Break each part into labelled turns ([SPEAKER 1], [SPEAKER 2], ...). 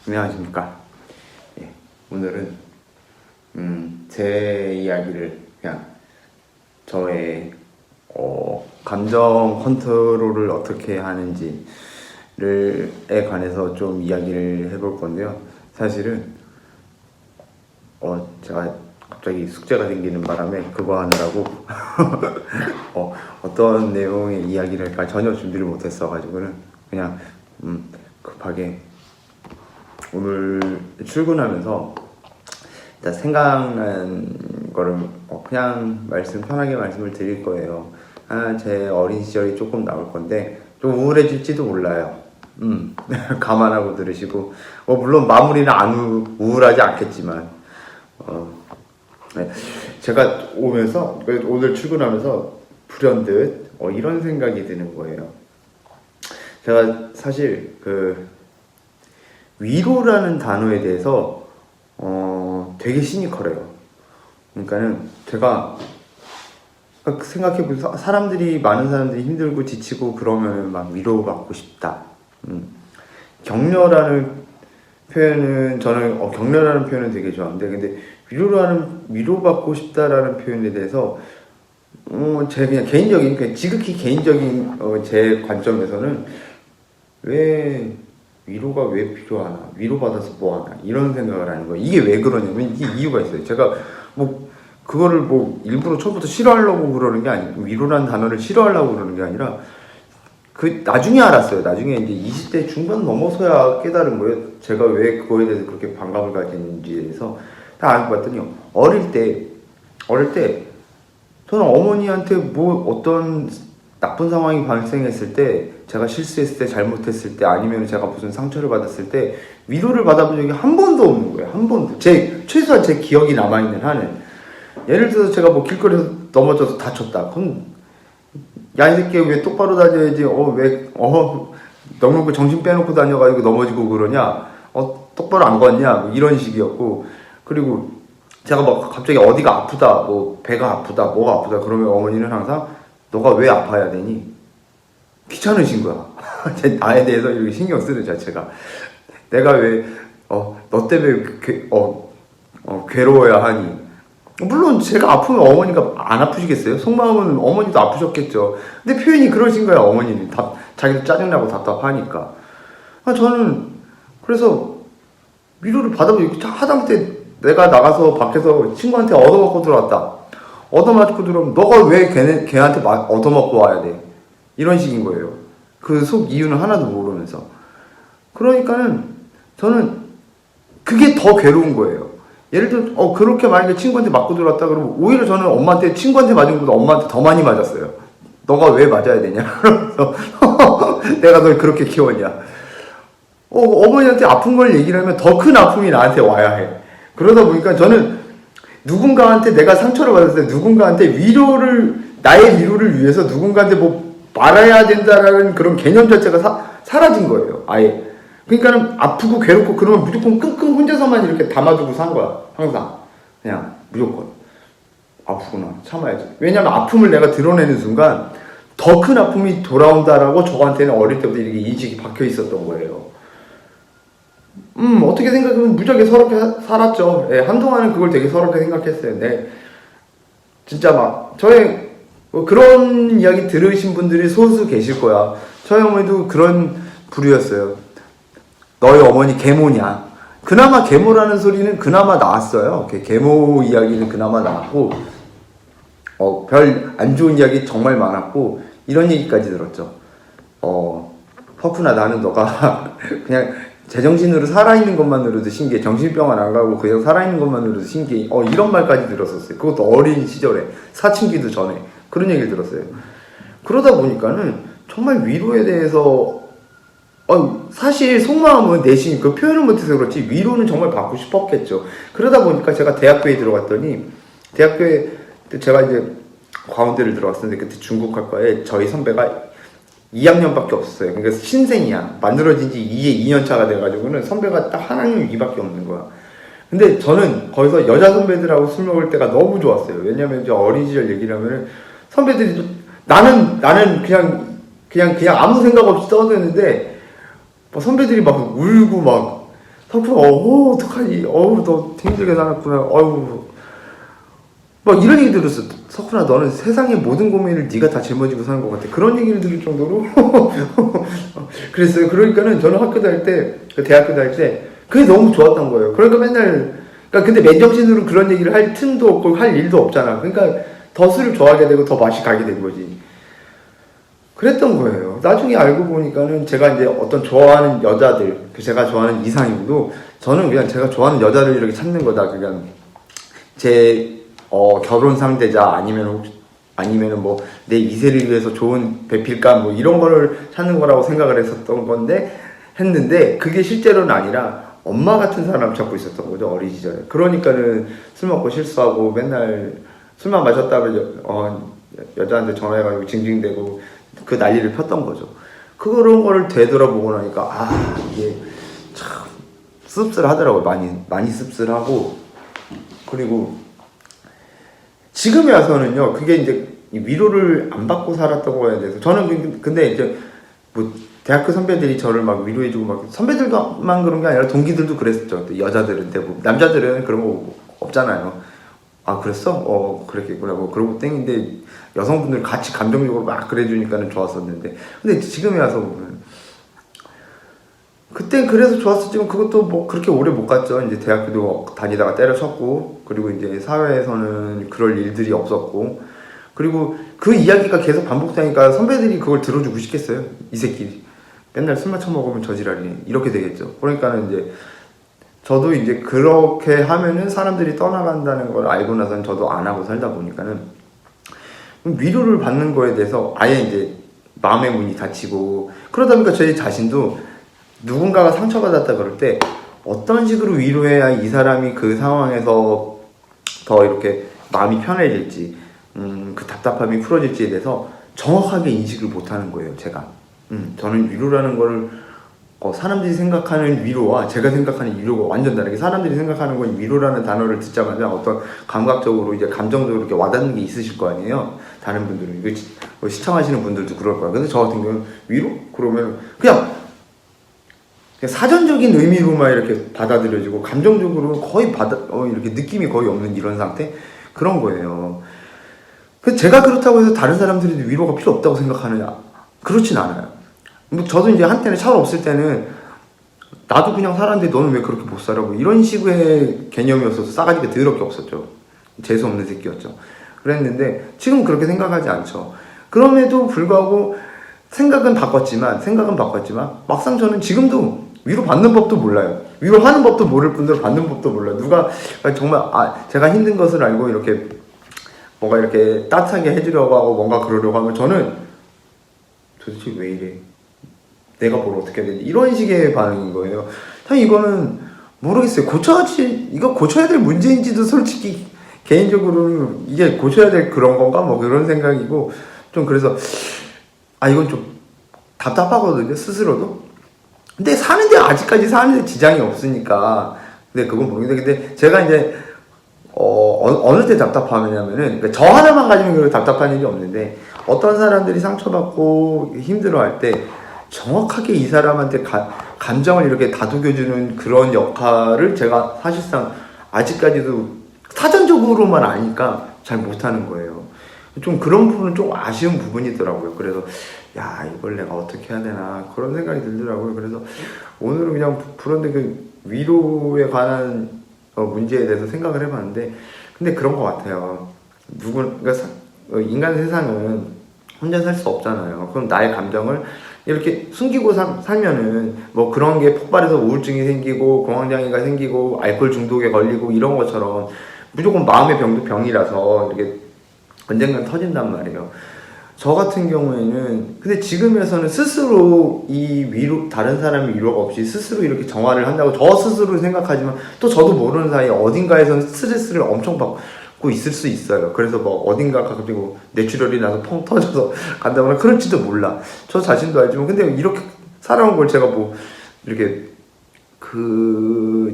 [SPEAKER 1] 안녕하십니까. 예, 오늘은 제 이야기를 그냥 저의 감정 컨트롤을 어떻게 하는지에 관해서 좀 이야기를 해볼 건데요. 사실은 제가 갑자기 숙제가 생기는 바람에 그거 하느라고 어떤 내용의 이야기를 할까 전혀 준비를 못했어가지고는 그냥 급하게 오늘 출근하면서 일단 생각난 거를 그냥 편하게 말씀을 드릴 거예요. 제 어린 시절이 조금 나올 건데 좀 우울해질지도 몰라요. 감안하고 들으시고 물론 마무리는 안 우울하지 않겠지만 네. 제가 오늘 출근하면서 불현듯 이런 생각이 드는 거예요. 제가 사실 위로라는 단어에 대해서 되게 시니컬해요. 그러니까는 제가 생각해보면 많은 사람들이 힘들고 지치고 그러면 막 위로받고 싶다. 격려라는 표현은 저는 격려라는 표현은 되게 좋아하는데, 근데 위로받고 싶다라는 표현에 대해서 제 그냥 개인적인, 지극히 개인적인 제 관점에서는 위로가 왜 필요하나, 위로받아서 뭐하나, 이런 생각을 하는 거예요. 이게 왜 그러냐면 이게 이유가 있어요. 제가 그거를 일부러 처음부터 싫어하려고 그러는 게 아니고, 위로라는 단어를 싫어하려고 그러는 게 아니라 나중에 알았어요. 나중에 이제 20대 중반 넘어서야 깨달은 거예요. 제가 왜 그거에 대해서 그렇게 반감을 가지는지에 대해서 딱 알고 봤더니, 어릴 때 저는 어머니한테 어떤 나쁜 상황이 발생했을 때, 제가 실수했을 때, 잘못했을 때, 아니면 제가 무슨 상처를 받았을 때 위로를 받아본 적이 한 번도 없는 거예요. 한 번도. 최소한 제 기억이 남아있는 한은. 예를 들어서 제가 길거리에서 넘어져서 다쳤다. 그럼 야, 이 새끼 왜 똑바로 다녀야지, 너무 정신 빼놓고 다녀가지고 넘어지고 그러냐, 똑바로 안 걷냐, 이런 식이었고, 그리고 제가 갑자기 어디가 아프다, 배가 아프다, 뭐가 아프다, 그러면 어머니는 항상 너가 왜 아파야 되니? 귀찮으신 거야. 나에 대해서 이렇게 신경 쓰는 자체가. 내가 왜, 너 때문에 괴로워야 하니? 물론 제가 아프면 어머니가 안 아프시겠어요? 속마음은 어머니도 아프셨겠죠. 근데 표현이 그러신 거야, 어머니는. 자기도 짜증나고 답답하니까. 저는 그래서 위로를 받아보고, 하다못해 내가 나가서 밖에서 친구한테 얻어먹고 들어왔다. 얻어맞고 들어오면 너가 왜 걔한테 얻어먹고 와야 돼? 이런 식인 거예요. 그 속 이유는 하나도 모르면서. 그러니까는 저는 그게 더 괴로운 거예요. 예를 들어 그렇게 만약에 친구한테 맞고 들어왔다 그러면 오히려 저는 친구한테 맞은 것보다 엄마한테 더 많이 맞았어요. 너가 왜 맞아야 되냐? 그러면서 내가 널 그렇게 키웠냐? 어머니한테 아픈 걸 얘기를 하면 더 큰 아픔이 나한테 와야 해. 그러다 보니까 저는 누군가한테 내가 상처를 받았을 때 누군가한테 나의 위로를 위해서 누군가한테 말아야 된다라는 그런 개념 자체가 사라진 거예요. 아예. 그러니까는 아프고 괴롭고 그러면 무조건 끙끙 혼자서만 이렇게 담아두고 산 거야. 항상. 그냥 무조건. 아프구나. 참아야지. 왜냐면 아픔을 내가 드러내는 순간 더 큰 아픔이 돌아온다라고 저한테는 어릴 때부터 이렇게 인식이 박혀 있었던 거예요. 어떻게 생각하면 무지하게 서럽게 살았죠. 예, 한동안은 그걸 되게 서럽게 생각했어요. 네. 진짜 그런 이야기 들으신 분들이 소수 계실 거야. 저희 어머니도 그런 부류였어요. 너희 어머니 계모냐? 그나마 계모라는 소리는 그나마 나왔어요. 계모 이야기는 그나마 나왔고, 별 안 좋은 이야기 정말 많았고, 이런 얘기까지 들었죠. 퍼프나 나는 너가 그냥 제정신으로 살아있는 것만으로도 신기해. 정신병원 안 가고 그냥 살아있는 것만으로도 신기해. 이런 말까지 들었었어요. 그것도 어린 시절에. 사춘기도 전에. 그런 얘기를 들었어요. 그러다 보니까는 정말 위로에 대해서 사실 속마음은 내심 그 표현을 못해서 그렇지 위로는 정말 받고 싶었겠죠. 그러다 보니까 제가 대학교에 들어갔더니, 대학교에 제가 이제 과운대를 들어갔었는데 그때 중국학과에 저희 선배가 2학년밖에 없었어요. 그러니까 신생이야. 만들어진 지 2년 차가 돼가지고는 선배가 딱 한 학년 위밖에 없는 거야. 근데 저는 거기서 여자 선배들하고 술 먹을 때가 너무 좋았어요. 왜냐면 이제 어린 시절 얘기를 하면은 선배들이 나는 그냥 아무 생각 없이 떠드는데 선배들이 막 울고 막 덕분에 어떡하니, 너 힘들게 살았구나, 막 이런 얘기 들었어. 석훈아, 너는 세상의 모든 고민을 네가 다 짊어지고 사는 것 같아. 그런 얘기를 들을 정도로 그랬어요. 그러니까는 저는 학교 다닐 때, 대학교 다닐 때 그게 너무 좋았던 거예요. 그러니까 맨날, 그러니까 근데 맨정신으로 그런 얘기를 할 틈도 없고 할 일도 없잖아. 그러니까 더 술을 좋아하게 되고 더 맛이 가게 된 거지. 그랬던 거예요. 나중에 알고 보니까는 제가 이제 어떤 좋아하는 여자들, 제가 좋아하는 이상형도 저는 그냥 제가 좋아하는 여자를 이렇게 찾는 거다. 그냥 제 결혼 상대자 아니면은 뭐 내 이세를 위해서 좋은 배필감 뭐 이런 거를 찾는 거라고 생각을 했었던 건데 했는데 그게 실제로는 아니라 엄마 같은 사람 찾고 있었던 거죠. 어린 시절에. 그러니까는 술 먹고 실수하고 맨날 술만 마셨다면 여자한테 전화해가지고 징징대고 그 난리를 폈던 거죠. 그런 거를 되돌아보고 나니까 이게 참 씁쓸하더라고요. 많이 씁쓸하고. 그리고 지금에 와서는요, 그게 이제 위로를 안 받고 살았다고 해야 돼서 저는 근데 이제 뭐 대학교 선배들이 저를 막 위로해주고 막 선배들만 그런 게 아니라 동기들도 그랬죠. 여자들은 대부분. 남자들은 그런 거 없잖아요. 그랬어? 그랬겠구나. 뭐 그러고 땡인데 여성분들 같이 감정적으로 막 그래주니까는 좋았었는데 근데 지금에 와서 보면 그땐 그래서 좋았었지만 그것도 뭐 그렇게 오래 못 갔죠. 이제 대학교도 다니다가 때려쳤고 그리고 이제 사회에서는 그럴 일들이 없었고 그리고 그 이야기가 계속 반복되니까 선배들이 그걸 들어주고 싶겠어요. 이 새끼 맨날 술만 처먹으면 저지랄이네 이렇게 되겠죠. 그러니까는 이제 저도 이제 그렇게 하면은 사람들이 떠나간다는 걸 알고 나서는 저도 안 하고 살다 보니까는 위로를 받는 거에 대해서 아예 이제 마음의 문이 닫히고 그러다 보니까 저희 자신도 누군가가 상처받았다 그럴 때 어떤 식으로 위로해야 이 사람이 그 상황에서 더 이렇게 마음이 편해질지 그 답답함이 풀어질지에 대해서 정확하게 인식을 못하는 거예요. 제가 저는 위로라는 거를 사람들이 생각하는 위로와 제가 생각하는 위로가 완전 다르게 사람들이 생각하는 건 위로라는 단어를 듣자마자 어떤 감각적으로 이제 감정적으로 이렇게 와닿는 게 있으실 거 아니에요. 다른 분들은 이거 시청하시는 분들도 그럴 거야. 근데 저 같은 경우는 위로? 그러면 그냥 사전적인 의미로만 이렇게 받아들여지고 감정적으로 거의 이렇게 느낌이 거의 없는 이런 상태? 그런 거예요. 제가 그렇다고 해서 다른 사람들이 위로가 필요 없다고 생각하느냐? 그렇진 않아요. 뭐 저도 이제 한때는 차 없을 때는 나도 그냥 살았는데 너는 왜 그렇게 못 살아? 뭐 이런 식의 개념이었어서 싸가지가 더럽게 없었죠. 재수 없는 새끼였죠. 그랬는데 지금 그렇게 생각하지 않죠. 그럼에도 불구하고 생각은 바꿨지만 막상 저는 지금도 위로 받는 법도 몰라요. 위로하는 법도 모를 뿐더러 받는 법도 몰라요. 누가 정말 제가 힘든 것을 알고 이렇게 뭔가 이렇게 따뜻하게 해주려고 하고 뭔가 그러려고 하면 저는 도대체 왜 이래? 내가 뭘 어떻게 해야 되지? 이런 식의 반응인 거예요. 참 이거는 모르겠어요. 이거 고쳐야 될 문제인지도 솔직히 개인적으로는 이게 고쳐야 될 그런 건가? 뭐 그런 생각이고 좀 그래서 이건 좀 답답하거든요. 스스로도. 근데 아직까지 사는데 지장이 없으니까. 근데 그건 모르겠는데, 근데 제가 이제, 어느 때 답답하냐면은, 그러니까 저 하나만 가지면 그렇게 답답한 일이 없는데, 어떤 사람들이 상처받고 힘들어 할 때, 정확하게 이 사람한테 감정을 이렇게 다독여주는 그런 역할을 제가 사실상 아직까지도 사전적으로만 아니까 잘 못하는 거예요. 좀 그런 부분은 좀 아쉬운 부분이더라고요. 그래서 이걸 내가 어떻게 해야 되나 그런 생각이 들더라고요. 그래서 오늘은 그냥 그런데 그 위로에 관한 문제에 대해서 생각을 해봤는데 근데 그런 것 같아요. 그러니까 인간 세상은 혼자 살 수 없잖아요. 그럼 나의 감정을 이렇게 숨기고 살면은 뭐 그런 게 폭발해서 우울증이 생기고 공황장애가 생기고 알코올 중독에 걸리고 이런 것처럼 무조건 마음의 병도 병이라서 이렇게 언젠간 터진단 말이에요. 저 같은 경우에는 근데 지금에서는 스스로 다른 사람의 위로가 없이 스스로 이렇게 정화를 한다고 저 스스로 생각하지만 또 저도 모르는 사이에 어딘가에서는 스트레스를 엄청 받고 있을 수 있어요. 그래서 뭐 어딘가 갑자기 뇌출혈이 나서 펑 터져서 간다거나 그럴지도 몰라. 저 자신도 알지만 근데 이렇게 살아온 걸 제가 뭐 이렇게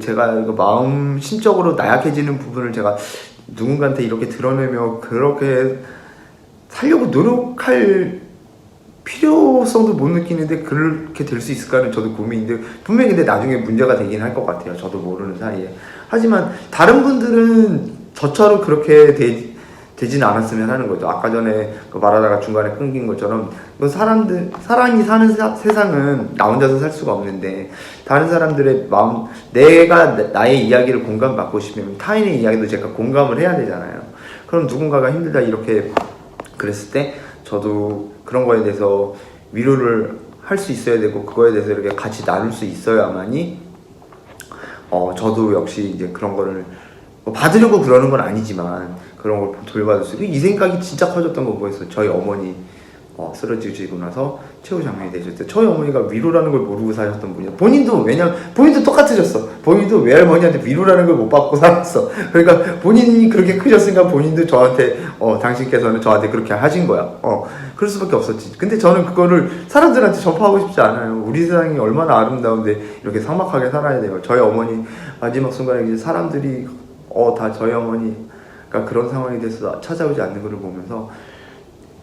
[SPEAKER 1] 제가 마음 심적으로 나약해지는 부분을 제가 누군가한테 이렇게 드러내며 그렇게 살려고 노력할 필요성도 못 느끼는데 그렇게 될 수 있을까는 저도 고민인데, 분명히 근데 나중에 문제가 되긴 할 것 같아요. 저도 모르는 사이에. 하지만 다른 분들은 저처럼 그렇게 되진 않았으면 하는 거죠. 아까 전에 그 말하다가 중간에 끊긴 것처럼, 사람이 사는 세상은 나 혼자서 살 수가 없는데, 다른 사람들의 마음, 내가 나의 이야기를 공감받고 싶으면 타인의 이야기도 제가 공감을 해야 되잖아요. 그럼 누군가가 힘들다 이렇게 그랬을 때 저도 그런 거에 대해서 위로를 할 수 있어야 되고, 그거에 대해서 이렇게 같이 나눌 수 있어야만이 저도 역시 이제 그런 거를 받으려고 그러는 건 아니지만 그런 걸 돌봐줄 수 있고. 이 생각이 진짜 커졌던 거 뭐였어요? 저희 어머니 쓰러지시고 나서 최후 장면이 되셨을 때 저희 어머니가 위로라는 걸 모르고 사셨던 분이에요. 본인도 똑같으셨어. 본인도 외할머니한테 위로라는 걸 못 받고 살았어. 그러니까 본인이 그렇게 크셨으니까 본인도 저한테 당신께서는 저한테 그렇게 하신 거야. 그럴 수밖에 없었지. 근데 저는 그거를 사람들한테 전파하고 싶지 않아요. 우리 세상이 얼마나 아름다운데 이렇게 삭막하게 살아야 돼요. 저희 어머니 마지막 순간에 이제 사람들이 다 저희 어머니가 그런 상황에 대해서 찾아오지 않는 것을 보면서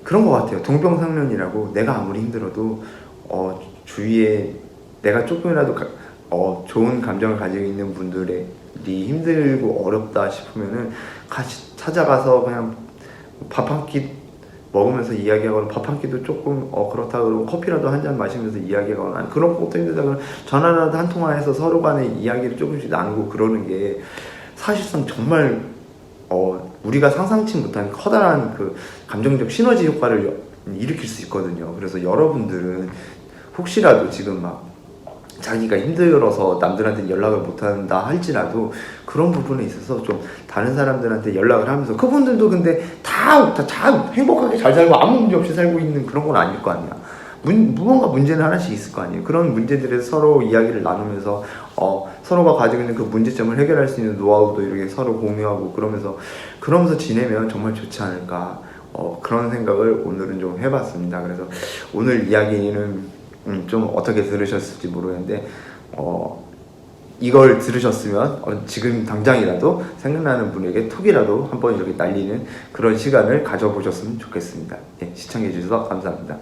[SPEAKER 1] 그런 것 같아요. 동병상련이라고, 내가 아무리 힘들어도 주위에 내가 조금이라도 좋은 감정을 가지고 있는 분들이 힘들고 어렵다 싶으면은 같이 찾아가서 그냥 밥 한 끼 먹으면서 이야기하거나, 밥 한 끼도 조금 그렇다 그러고 커피라도 한 잔 마시면서 이야기하거나, 그런 것도 힘들다 그러면 전화라도 한 통화해서 서로 간의 이야기를 조금씩 나누고 그러는 게 사실상 정말 우리가 상상치 못한 커다란 그 감정적 시너지 효과를 일으킬 수 있거든요. 그래서 여러분들은 혹시라도 지금 막 자기가 힘들어서 남들한테 연락을 못한다 할지라도 그런 부분에 있어서 좀 다른 사람들한테 연락을 하면서, 그분들도 근데 다 행복하게 잘 살고 아무 문제 없이 살고 있는 그런 건 아닐 거 아니야. 무언가 문제는 하나씩 있을 거 아니에요. 그런 문제들에 서로 이야기를 나누면서 서로가 가지고 있는 그 문제점을 해결할 수 있는 노하우도 이렇게 서로 공유하고 그러면서 지내면 정말 좋지 않을까, 그런 생각을 오늘은 좀 해봤습니다. 그래서 오늘 이야기는 좀 어떻게 들으셨을지 모르겠는데 이걸 들으셨으면 지금 당장이라도 생각나는 분에게 톡이라도 한번 이렇게 날리는 그런 시간을 가져보셨으면 좋겠습니다. 시청해 주셔서 감사합니다.